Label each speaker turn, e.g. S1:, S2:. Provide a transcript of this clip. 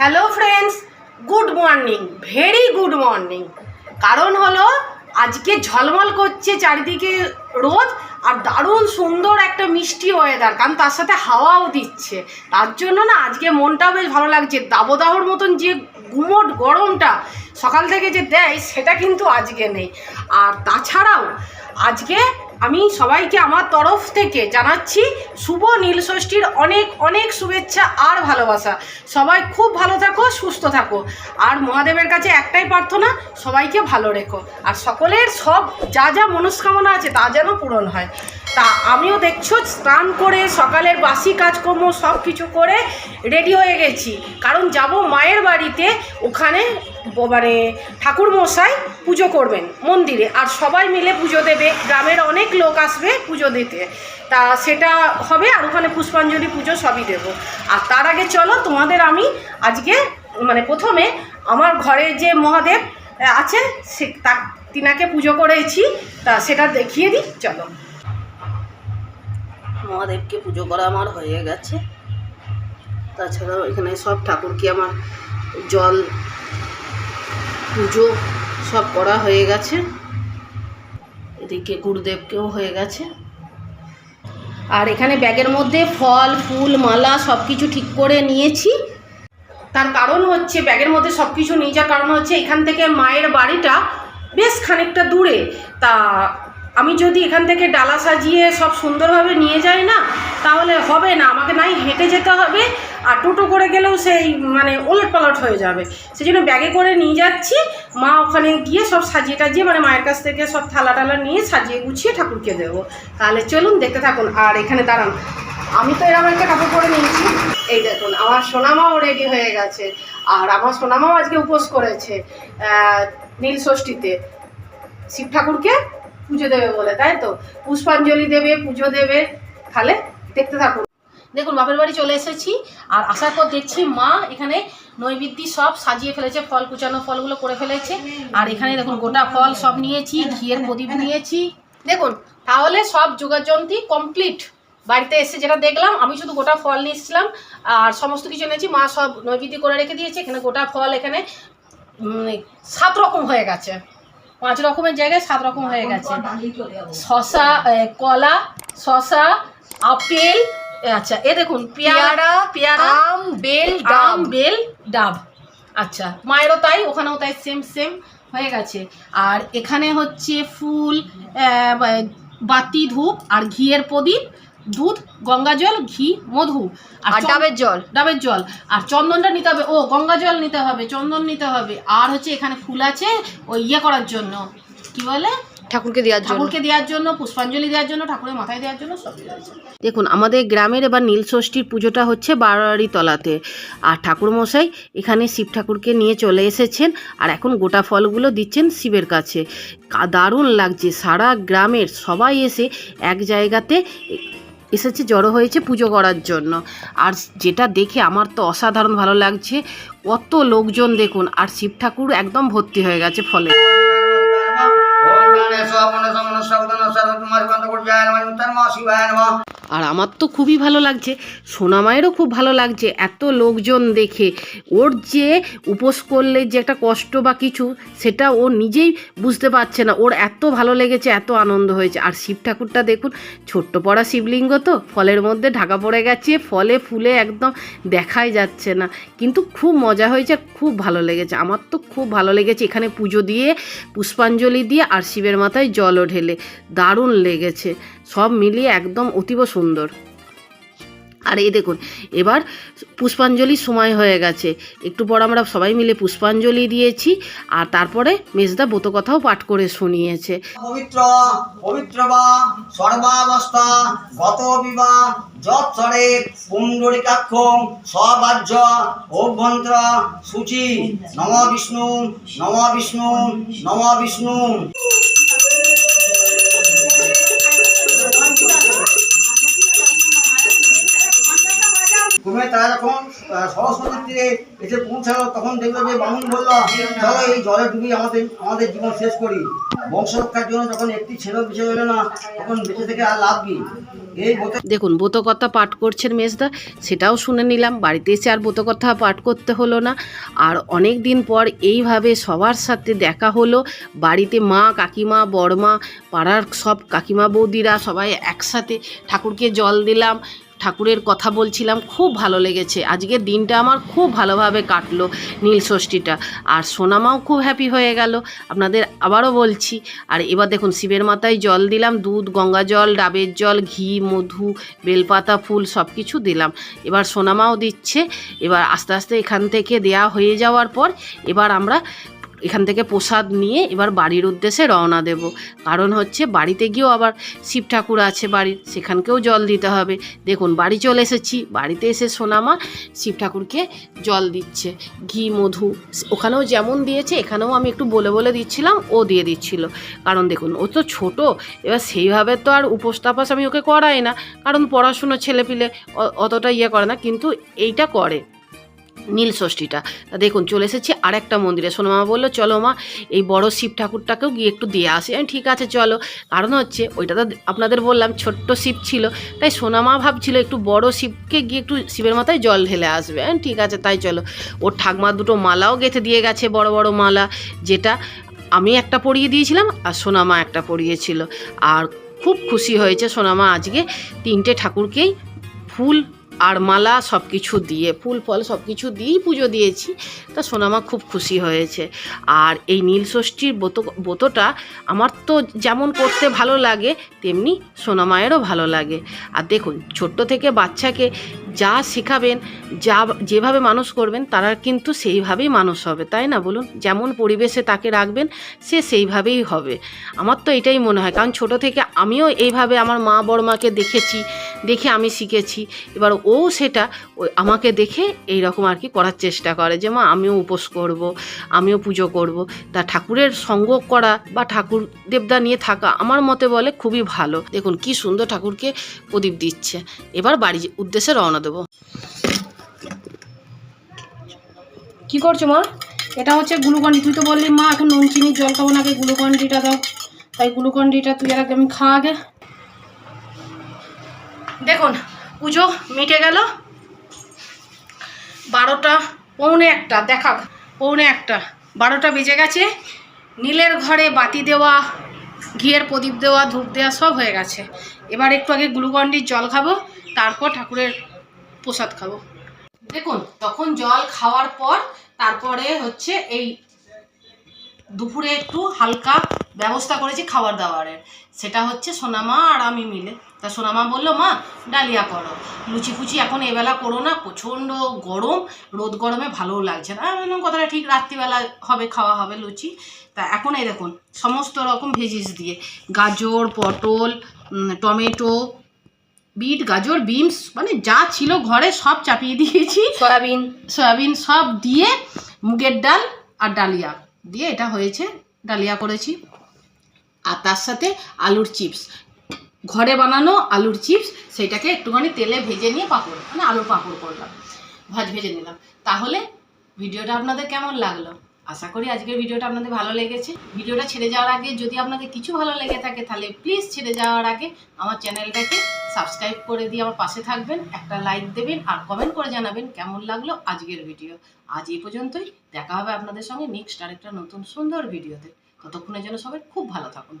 S1: Hello friends, good morning, very good morning. কারণ হলো আজকে ঝলমল করছে চারিদিকে রোদ, আর দারুণ সুন্দর একটা মিষ্টি ওয়েদার, কারণ তার সাথে হাওয়াও দিচ্ছে। তার জন্য না আজকে মনটাও বেশ ভালো লাগছে। দাবদাহর মতন যে গুমোট গরমটা সকাল থেকে যে দেয় সেটা কিন্তু আজকে নেই। আর তাছাড়াও আজকে আমি সবাইকে আমার তরফ থেকে জানাচ্ছি শুভ নীলষষ্ঠীর অনেক অনেক শুভেচ্ছা আর ভালোবাসা। সবাই খুব ভালো থাকো, সুস্থ থাকো, আর মহাদেবের কাছে একটাই প্রার্থনা, সবাইকে ভালো রেখো, আর সকলের সব যা যা মনস্কামনা আছে তা যেন পূরণ হয়। তা আমিও দেখছো স্নান করে সকালের বাসি কাজকর্ম সব কিছু করে রেডি হয়ে গেছি, কারণ যাব মায়ের বাড়িতে। ওখানে মানে ঠাকুর মশাই পুজো করবেন মন্দিরে, আর সবাই মিলে পুজো দেবে। গ্রামের অনেক লোক আসবে পুজো দিতে, তা সেটা হবে। আর ওখানে পুষ্পাঞ্জলি পুজো সবই দেব। আর তার আগে চলো তোমাদের আমি আজকে মানে প্রথমে আমার ঘরে যে মহাদেব আছে সে তিনাকে পুজো করেছি, তা সেটা দেখিয়ে দিই। চলো, মহাদেবকে পুজো করা আমার হয়ে গেছে। তাছাড়াও এখানে সব ঠাকুরকে আমার জল পুজো সব করা হয়ে গেছে। এদিকে গুরুদেবকেও হয়ে গেছে। আর এখানে ব্যাগের মধ্যে ফল ফুল মালা সব কিছু ঠিক করে নিয়েছি। তার কারণ হচ্ছে ব্যাগের মধ্যে সব কিছু নিয়ে যাওয়ার কারণ হচ্ছে এখান থেকে মায়ের বাড়িটা বেশ খানিকটা দূরে। তা আমি যদি এখান থেকে ডালা সাজিয়ে সব সুন্দরভাবে নিয়ে যাই না, তাহলে হবে না। আমাকে নাই হেঁটে যেতে হবে, আর টোটো করে গেলেও সেই মানে ওলট পালট হয়ে যাবে। সেই জন্য ব্যাগে করে নিয়ে যাচ্ছি। মা ওখানে গিয়ে সব সাজিয়ে টাজিয়ে মানে মায়ের কাছ থেকে সব থালা টালা নিয়ে সাজিয়ে গুছিয়ে ঠাকুরকে দেবো। তাহলে চলুন দেখতে থাকুন। আর এখানে দাঁড়ান, আমি তো এরকম একটা কাপড় পরে নিয়েছি। এই দেখুন আমার সোনামাও রেডি হয়ে গেছে। আর আমার সোনামাও আজকে উপোস করেছে নীলষষ্ঠীতে, শিব ঠাকুরকে পুজো দেবে বলে, তাই তো পুষ্পাঞ্জলি দেবে, পুজো দেবে। তাহলে দেখতে থাকুন। দেখুন বাপের বাড়ি চলে এসেছি, আর আসার পর দেখছি মা এখানে নৈবেদ্য সব সাজিয়ে ফেলেছে, ফল কুচানো ফলগুলো করে ফেলেছে। আর এখানে দেখুন গোটা ফল সব নিয়েছি, ঘিয়ের প্রদীপ নিয়েছি। দেখুন তাহলে সব যোগাযন্ত্রী কমপ্লিট। বাড়িতে এসে যেটা দেখলাম, আমি শুধু গোটা ফল নিয়েছিলাম আর সমস্ত কিছু নিয়েছি। মা সব নৈবেদ্য করে রেখে দিয়েছে। এখানে গোটা ফল এখানে 7 রকম হয়ে গেছে, 5 রকমের জায়গায় 7 রকম হয়ে গেছে। শশা, কলা, শশা, আপেল, আচ্ছা এ দেখুন পেয়ারা, আম, বেল, ডাব। আচ্ছা মায়েরও তাই, ওখানেও তাই, সেম সেম হয়ে গেছে। আর এখানে হচ্ছে ফুল, বাতি, ধূপ, আর ঘিয়ের প্রদীপ, দুধ, গঙ্গা জল, ঘি, মধু, আর ডাবের জল। আর চন্দনটা নিতে হবে। ও গঙ্গা জল নিতে হবে, চন্দন নিতে হবে। আর হচ্ছে এখানে ফুল আছে ওই ইয়ে করার জন্য, কি বলে, ঠাকুরকে দেওয়ার জন্য, পুষ্পাঞ্জলি দেওয়ার জন্য, ঠাকুরের মাথায় দেওয়ার জন্য সব আছে। দেখুন আমাদের গ্রামের এবার নীলষষ্ঠীর পুজোটা হচ্ছে বারোয়ারি তলাতে। আর ঠাকুরমশাই এখানে শিব ঠাকুরকে নিয়ে চলে এসেছেন, আর এখন গোটা ফলগুলো দিচ্ছেন শিবের কাছে। দারুণ লাগছে। সারা গ্রামের সবাই এসে এক জায়গাতে এসেছে, জড়ো হয়েছে পুজো করার জন্য। আর যেটা দেখে আমার তো অসাধারণ ভালো লাগছে। কত লোকজন দেখুন, আর শিব ঠাকুর একদম ভর্তি হয়ে গেছে ফলে। আর আমার তো খুবই ভালো লাগছে, সোনা মায়েরও খুব ভালো লাগছে এত লোকজন দেখে। ওর যে উপোস করলে যে একটা কষ্ট বা কিছু, সেটা ও নিজেই বুঝতে পারছে না। ওর এত ভালো লেগেছে, এত আনন্দ হয়েছে। আর শিব ঠাকুরটা দেখুন, ছোট্ট পড়া শিবলিঙ্গ তো ফলের মধ্যে ঢাকা পড়ে গেছে, ফলে ফুলে একদম দেখাই যাচ্ছে না, কিন্তু খুব মজা হয়েছে, খুব ভালো লেগেছে। আমার তো খুব ভালো লেগেছে। এখানে পুজো দিয়ে, পুষ্পাঞ্জলি দিয়ে, আর শিবের মাথায় জলও ঢেলে দারুণ লেগেছে। সব মিলিয়ে একদম অতীব সুন্দর। আর এই দেখুন এবার পুষ্পাঞ্জলির সময় হয়ে গেছে। একটু পর আমরা সবাই মিলে পুষ্পাঞ্জলি দিয়েছি, আর তারপরে মেজদা ব্রতকথাও পাঠ করে শুনিয়েছে।
S2: পবিত্র পবিত্র বা সর্বাবস্থা গত বিবা যৎসরে পুণ্ডরিকাক্ষং সবাজ্য অভ্যন্তর সূচি নম বিষ্ণু নম বিষ্ণু নম বিষ্ণু। তুমি তারা যখন সরস্বতীর তীরে এসে পৌঁছালো, তখন দেখলো যে বামুন বললো, চলো এই জলে ডুবি আমাদের জীবন শেষ করি। বংশ রক্ষার জন্য যখন একটি ছেলে বেঁচে গেল না, তখন বেঁচে থেকে আর লাভ কি। এই ব্রত
S1: দেখুন ব্রতকথা পাঠ করছেন মেজদা, সেটাও শুনে নিলাম। বাড়িতে এসে আর ব্রতকথা পাঠ করতে হলো না। আর অনেক দিন পর এইভাবে সবার সাথে দেখা হলো। বাড়িতে মা, কাকিমা, বড়মা, পাড়ার সব কাকিমা বৌদিরা সবাই একসাথে ঠাকুরকে জল দিলাম, ঠাকুরের কথা বলছিলাম। খুব ভালো লেগেছে। আজকের দিনটা আমার খুব ভালোভাবে কাটলো নীল ষষ্ঠীটা। আর সোনামাও খুব হ্যাপি হয়ে গেল, আপনাদের আবারও বলছি। আর এবার দেখুন শিবের মাথায় জল দিলাম, দুধ, গঙ্গা জল, ডাবের জল, ঘি, মধু, বেলপাতা, ফুল সব কিছু দিলাম। এবার সোনামাও দিচ্ছে। এবার আস্তে আস্তে এখান থেকে দেয়া হয়ে যাওয়ার পর এবার আমরা এখান থেকে প্রসাদ নিয়ে এবার বাড়ির উদ্দেশ্যে রওনা দেব। কারণ হচ্ছে বাড়িতে গিয়েও আবার শিব ঠাকুর আছে বাড়ির, সেখানকেও জল দিতে হবে। দেখুন বাড়ি চলে এসেছি, বাড়িতে এসে সোনামা শিব ঠাকুরকে জল দিচ্ছে, ঘি, মধু। ওখানেও যেমন দিয়েছে এখানেও আমি একটু বলে বলে দিচ্ছিলাম, ও দিয়ে দিচ্ছিল। কারণ দেখুন ও তো ছোট, এবার সেইভাবে তো আর উপোস তাপাস আমি ওকে করাই না, কারণ পড়াশুনো ছেলেপিলে অতটা ইয়ে করে না, কিন্তু এইটা করে নীল ষষ্ঠীটা। তা দেখুন চলে এসেছি আর একটা মন্দিরে। সোনামা বললো চলো মা এই বড় শিব ঠাকুরটাকেও গিয়ে একটু দিয়ে আসি। আমি ঠিক আছে চলো। কারণ হচ্ছে ওইটা তো আপনাদের বললাম ছোট্ট শিব ছিল, তাই সোনামা ভাবছিল একটু বড় শিবকে গিয়ে একটু শিবের মাথায় জল ঢেলে আসবে। ঠিক আছে তাই চলো। ওর ঠাকমা দুটো মালাও গেঁথে দিয়ে গেছে, বড় বড় মালা, যেটা আমি একটা পরিয়ে দিয়েছিলাম আর সোনামা একটা পরিয়েছিল। আর খুব খুশি হয়েছে সোনামা আজকে 3টে ঠাকুরকেই ফুল আর মালা সব কিছু দিয়ে, ফুল ফল সব কিছু দিয়েই পুজো দিয়েছি। তা সোনামা খুব খুশি হয়েছে। আর এই নীল ষষ্ঠীর ব্রতটা আমার তো যেমন করতে ভালো লাগে তেমনি সোনামায়েরও ভালো লাগে। আর দেখুন ছোট্ট থেকে বাচ্চাকে যা শেখাবেন, যেভাবে মানুষ করবেন তারা কিন্তু সেইভাবেই মানুষ হবে, তাই না বলুন? যেমন পরিবেশে তাকে রাখবেন সে সেইভাবেই হবে। আমার তো এটাই মনে হয়, কারণ ছোট থেকে আমিও এইভাবে আমার মা বড়মাকে দেখে আমি শিখেছি। এবার ও সেটা আমাকে দেখে এই রকম আর কি করার চেষ্টা করে যে মা আমিও উপোস করব, আমিও পুজো করব। তা ঠাকুরের সঙ্গ করা বা ঠাকুর দেবতা নিয়ে থাকা আমার মতে বলে খুবই ভালো। দেখুন কি সুন্দর ঠাকুরকে প্রদীপ দিচ্ছে। এবার বাড়ির উদ্দেশ্যে রওনা দেবো। কি করছো মা? এটা হচ্ছে গ্লুকন্ডি। তুই তো বললি মা এখন নুন চিনির জল খাবো না, আগে গ্লুকন্ডিটা দাও। তাই গ্লুকন্ডিটা তুই আর আগে আমি খা আগে। দেখুন পুজো মিটে গেল। 12টা পৌনে 1টা দেখা, পৌনে 1টা 12টা বেজে গেছে। নীলের ঘরে বাতি দেওয়া, ঘিয়ের প্রদীপ দেওয়া, ধূপ দেওয়া সব হয়ে গেছে। এবার একটু আগে গ্লুকন্ডির জল খাবো, তারপর ঠাকুরের প্রসাদ খাবো। দেখুন তখন জল খাওয়ার পর তারপরে হচ্ছে এই দুপুরে একটু হালকা ব্যবস্থা করেছি খাবার দাবারের। সেটা হচ্ছে সোনামা আর আমি মিলে। তা সোনামা বললো মা ডালিয়া করো, লুচি ফুচি এখন এবেলা করো না, প্রচণ্ড গরম, রোদ গরমে ভালোও লাগছে না। আমি বললাম কথাটা ঠিক, রাত্রিবেলা হবে, খাওয়া হবে লুচি। তা এখন এই দেখুন সমস্ত রকম ভেজিস দিয়ে, গাজর, পটল, টমেটো, বিট, গাজর, বিনস, মানে যা ছিল ঘরে সব চাপিয়ে দিয়েছি। সয়াবিন সব দিয়ে মুগের ডাল আর ডালিয়া দিয়ে এটা হয়েছে, ডালিয়া করেছি। আর তার সাথে আলুর চিপস, ঘরে বানানো আলুর চিপস, সেটাকে একটুখানি তেলে ভেজে নিয়ে পাঁপড়, মানে আলুর পাঁপড় করলাম, ভেজে নিলাম। তাহলে ভিডিওটা আপনাদের কেমন লাগলো? আশা করি আজকের ভিডিওটা আপনাদের ভালো লেগেছে। ভিডিওটা ছেড়ে যাওয়ার আগে যদি আপনাদের কিছু ভালো লেগে থাকে তাহলে প্লিজ ছেড়ে যাওয়ার আগে আমার চ্যানেলটাকে সাবস্ক্রাইব করে দিয়ে আমার পাশে থাকবেন, একটা লাইক দেবেন আর কমেন্ট করে জানাবেন কেমন লাগলো আজকের ভিডিও। আজ এই পর্যন্তই, দেখা হবে আপনাদের সঙ্গে নেক্সট আরেকটা নতুন সুন্দর ভিডিওতে। ততক্ষণের জন্য সবাই খুব ভালো থাকুন।